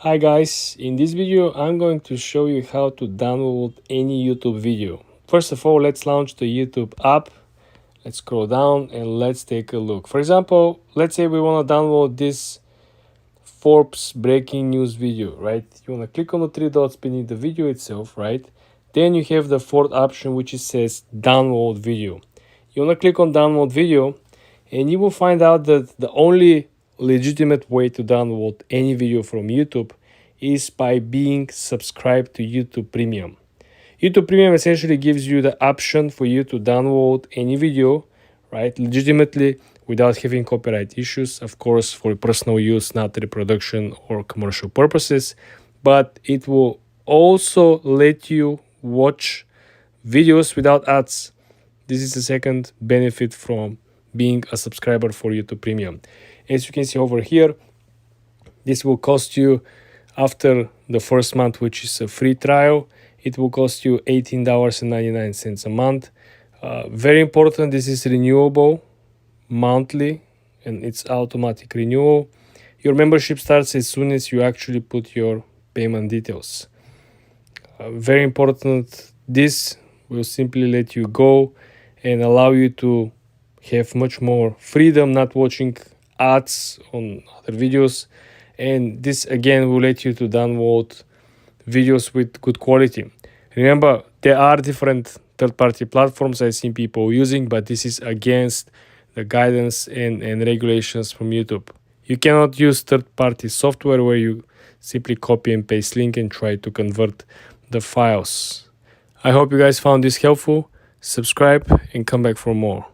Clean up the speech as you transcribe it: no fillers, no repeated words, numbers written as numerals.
Hi guys, in this video I'm going to show you how to download any YouTube video. First of all, let's launch the YouTube app. Let's scroll down and let's take a look. For example, let's say we want to download this Forbes breaking news video, right? You want to click on the three dots beneath the video itself, right? Then you have the fourth option which says download video. You want to click on download video and you will find out that the only legitimate way to download any video from YouTube is by being subscribed to YouTube Premium. YouTube Premium essentially gives you the option for you to download any video, right, legitimately without having copyright issues, of course, for personal use, not reproduction or commercial purposes, but it will also let you watch videos without ads. This is the second benefit from being a subscriber for YouTube Premium. As you can see over here, this will cost you, after the first month, which is a free trial, it will cost you $18.99 a month. Very important, this is renewable monthly and it's automatic renewal. Your membership starts as soon as you actually put your payment details. Very important, this will simply let you go and allow you to have much more freedom, not watching ads on other videos, and this again will let you to download videos with good quality. Remember, there are different third-party platforms I've seen people using, but this is against the guidance and regulations from YouTube. You cannot use third-party software where you simply copy and paste link and try to convert the files. I hope you guys found this helpful. Subscribe and come back for more.